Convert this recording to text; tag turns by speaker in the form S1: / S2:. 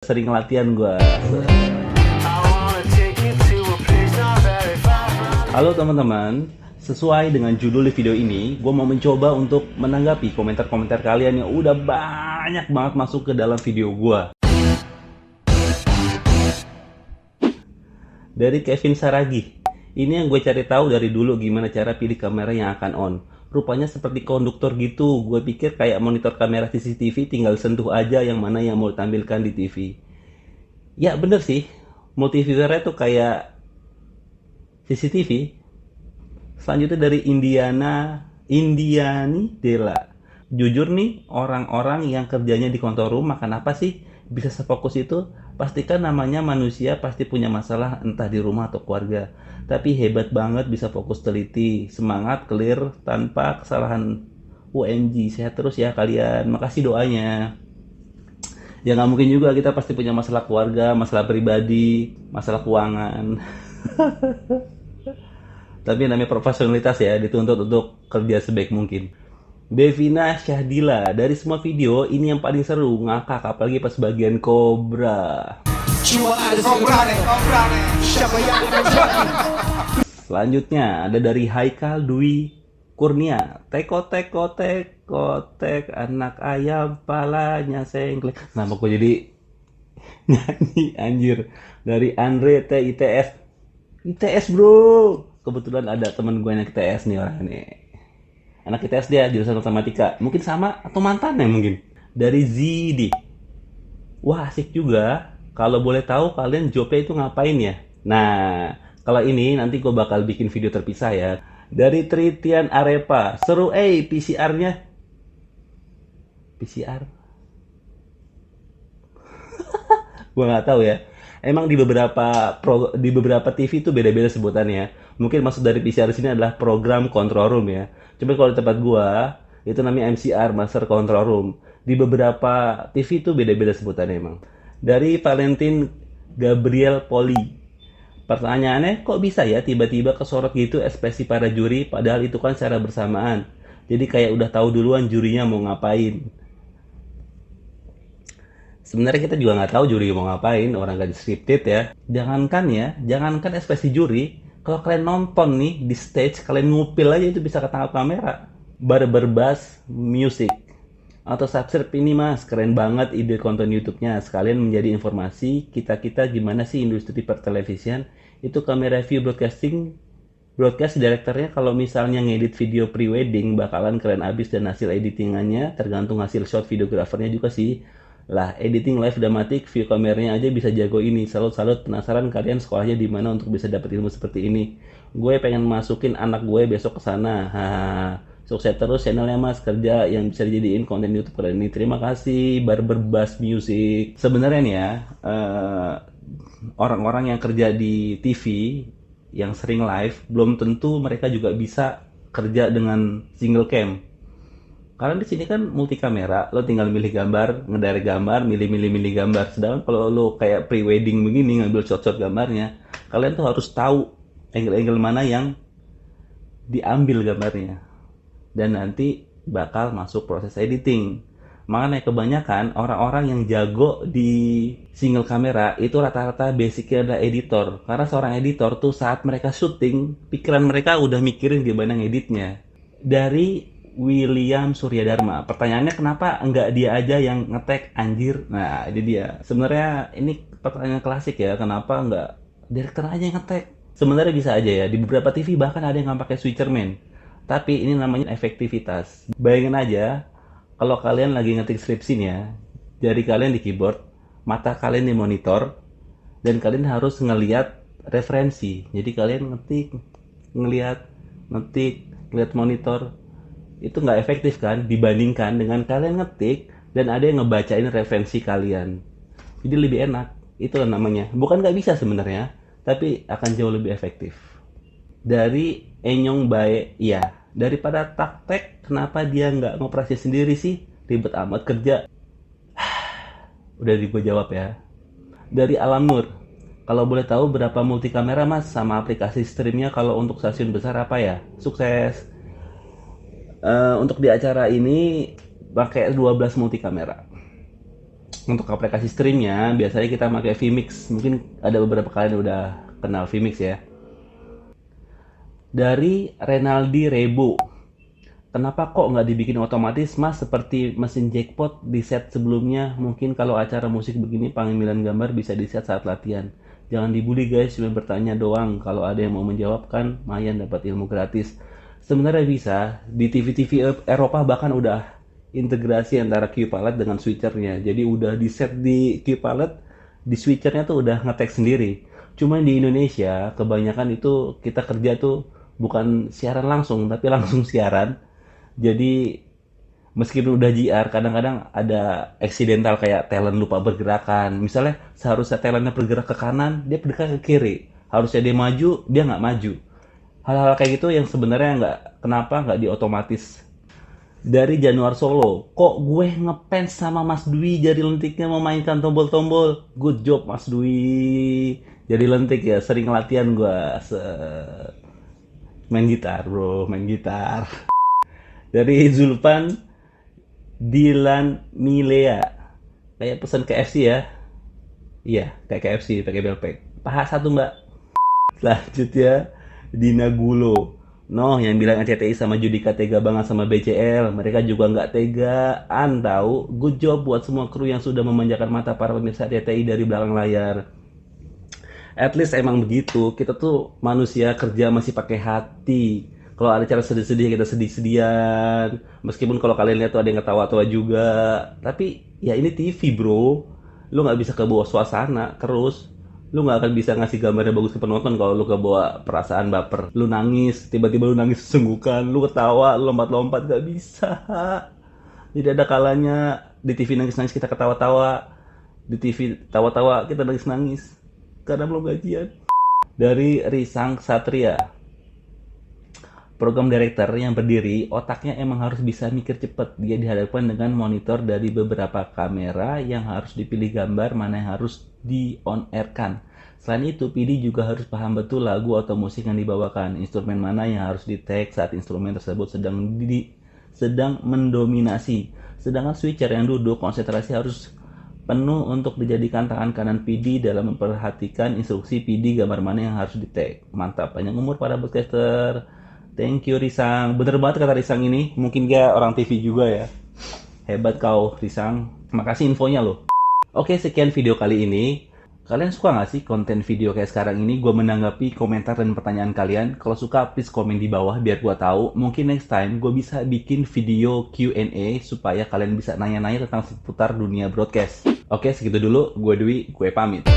S1: Sering latihan gua. Halo teman-teman, sesuai dengan judul di video ini, gue mau mencoba untuk menanggapi komentar-komentar kalian yang udah banyak banget masuk ke dalam video gue. Dari Kevin Saragi, ini yang gue cari tahu dari dulu gimana cara pilih kamera yang akan on. Rupanya seperti konduktor gitu, gue pikir kayak monitor kamera CCTV tinggal sentuh aja yang mana yang mau ditampilkan di TV. Ya bener sih, multiviewernya tuh kayak CCTV. Selanjutnya dari Indiani Dela. Jujur nih, orang-orang yang kerjanya di control room makan apa sih bisa sefokus itu? Pastikan namanya manusia pasti punya masalah entah di rumah atau keluarga. Tapi hebat banget bisa fokus teliti, semangat, clear, tanpa kesalahan. UMG, sehat terus ya kalian. Makasih doanya. Ya nggak mungkin juga, kita pasti punya masalah keluarga, masalah pribadi, masalah keuangan. Tapi namanya profesionalitas ya, dituntut untuk kerja sebaik mungkin. Devina Syahdila, dari semua video ini yang paling seru, ngakak apalagi pas bagian kobra. Selanjutnya ada dari Haikal Dwi Kurnia, teko anak ayam palanya sengklek. Kenapa kok jadi nyanyi anjir? Dari Andre ITS bro. Kebetulan ada temen gue yang ITS nih orang ini. Anak ITS dia jurusan matematika. Mungkin sama atau mantannya mungkin. Dari Zidi. Wah asik juga. Kalau boleh tahu kalian jobnya itu ngapain ya? Nah, kalau ini nanti gue bakal bikin video terpisah ya. Dari Tritian Arepa. Seru PCR-nya. PCR? Gue nggak tahu ya. Emang di beberapa TV itu beda-beda sebutannya. Mungkin maksud dari PCR sini adalah program control room ya. Coba kalau di tempat gua itu namanya MCR, Master Control Room. Di beberapa TV itu beda-beda sebutannya emang. Dari Valentin Gabriel Poli. Pertanyaannya, kok bisa ya tiba-tiba kesorot gitu ekspresi para juri padahal itu kan secara bersamaan. Jadi kayak udah tahu duluan jurinya mau ngapain. Sebenarnya kita juga nggak tahu juri mau ngapain, orang nggak scripted ya. Jangankan ekspresi juri, kalau kalian nonton nih di stage, kalian ngupil aja itu bisa ketangkap kamera. Barber Bass Music atau subscribe ini mas, keren banget ide konten YouTube-nya. Sekalian menjadi informasi kita gimana sih industri pertelevisian. Itu kamera view broadcast direkturnya kalau misalnya ngedit video pre-wedding bakalan keren abis dan hasil editingannya tergantung hasil shot videografernya juga sih. Lah, editing live dramatic, view kameranya aja bisa jago ini. Salut, penasaran kalian sekolahnya di mana untuk bisa dapat ilmu seperti ini. Gue pengen masukin anak gue besok ke sana. Sukses terus channelnya mas, kerja yang bisa dijadiin konten YouTube kalian ini. Terima kasih, Barber Bass Music. Sebenarnya nih ya, orang-orang yang kerja di TV yang sering live, belum tentu mereka juga bisa kerja dengan single cam. Karena di sini kan multi kamera, lo tinggal milih gambar, ngedirect gambar, milih gambar. Sedangkan kalau lo kayak pre-wedding begini ngambil shot-shot gambarnya, kalian tuh harus tahu angle-angle mana yang diambil gambarnya. Dan nanti bakal masuk proses editing. Makanya kebanyakan orang-orang yang jago di single kamera itu rata-rata basicnya adalah editor. Karena seorang editor tuh saat mereka syuting, pikiran mereka udah mikirin gimana ngeditnya. Dari William Suryadharma, pertanyaannya kenapa enggak dia aja yang ngetek anjir? Nah ini dia. Sebenarnya ini pertanyaan klasik ya, kenapa enggak director aja yang ngetek? Sebenarnya bisa aja ya, di beberapa TV bahkan ada yang nggak pakai switcherman. Tapi ini namanya efektivitas. Bayangin aja, kalau kalian lagi ngetik skripsinya, jari kalian di keyboard, mata kalian di monitor, dan kalian harus ngeliat referensi. Jadi kalian ngetik, ngeliat monitor, itu nggak efektif kan dibandingkan dengan kalian ngetik dan ada yang ngebacain referensi kalian. Jadi lebih enak, itulah namanya. Bukan nggak bisa sebenarnya, tapi akan jauh lebih efektif. Dari Enyong Bae, iya, daripada taktek kenapa dia nggak ngoperasi sendiri sih, ribet amat kerja. Udah gue jawab ya. Dari Alam Nur, kalau boleh tahu berapa multi kamera mas sama aplikasi streamnya kalau untuk stasiun besar apa ya? Sukses. Untuk di acara ini pakai 12 multi kamera. Untuk aplikasi streamnya, biasanya kita pakai vMix. Mungkin ada beberapa kalian udah kenal vMix ya. Dari Renaldi Rebo. Kenapa kok nggak dibikin otomatis mas seperti mesin jackpot di set sebelumnya? Mungkin kalau acara musik begini panggilan gambar bisa di set saat latihan. Jangan dibully guys, cuma bertanya doang. Kalau ada yang mau menjawab kan, lumayan dapat ilmu gratis. Sebenarnya bisa, di TV-TV Eropa bahkan udah integrasi antara Q-Palette dengan switchernya. Jadi udah di set di Q-Palette, di switchernya tuh udah ngetek sendiri. Cuma di Indonesia, kebanyakan itu kita kerja tuh bukan siaran langsung, tapi langsung siaran. Jadi meskipun udah JR, kadang-kadang ada accidental kayak talent lupa bergerakan. Misalnya seharusnya talentnya bergerak ke kanan, dia bergerak ke kiri. Harusnya dia maju, dia nggak maju. Hal-hal kayak gitu yang sebenarnya kenapa nggak diotomatis. Dari Januar Solo, kok gue ngefans sama Mas Dwi jadi lentiknya memainkan tombol-tombol. Good job Mas Dwi. Jadi lentik ya, sering latihan gue main gitar bro, main gitar. Dari Zulpan Dilan Milea, kayak pesan KFC ya. Iya, kayak KFC pakai belpek. Paha satu mbak. Selanjutnya Dina Gulo. Noh, yang bilang RCTI sama Judika tega banget sama BCL. Mereka juga nggak tegaan tahu. Good job buat semua kru yang sudah memanjakan mata para pemirsa RCTI dari belakang layar. At least emang begitu. Kita tuh manusia kerja masih pakai hati. Kalau ada cara sedih-sedih kita sedih-sedihan. Meskipun kalau kalian lihat tuh ada yang ketawa-tawa juga. Tapi ya ini TV bro. Lu nggak bisa kebawa suasana terus. Lu nggak akan bisa ngasih gambarnya bagus ke penonton kalau lu kebawa perasaan baper. Lu nangis, tiba-tiba lu nangis sesungguhkan. Lu ketawa, lu lompat-lompat, gak bisa. Tidak ada kalanya di TV nangis-nangis kita ketawa-tawa. Di TV tawa-tawa kita nangis-nangis. Karena belum gajian. Dari Risang Satria. Program director yang berdiri, otaknya emang harus bisa mikir cepet. Dia dihadapkan dengan monitor dari beberapa kamera yang harus dipilih gambar mana yang harus di-on-air-kan. Selain itu, PD juga harus paham betul lagu atau musik yang dibawakan, instrumen mana yang harus di-tag saat instrumen tersebut sedang mendominasi. Sedangkan switcher yang duduk, konsentrasi harus penuh untuk dijadikan tangan kanan PD dalam memperhatikan instruksi PD gambar mana yang harus di-tag. Mantap, panjang umur para podcaster. Thank you Risang. Bener banget kata Risang ini. Mungkin dia orang TV juga ya. Hebat kau Risang. Makasih infonya loh. Oke, sekian video kali ini. Kalian suka gak sih konten video kayak sekarang ini? Gue menanggapi komentar dan pertanyaan kalian. Kalau suka please komen di bawah biar gue tahu. Mungkin next time gue bisa bikin video Q&A supaya kalian bisa nanya-nanya tentang seputar dunia broadcast. Oke, segitu dulu. Gue Dwi, gue pamit.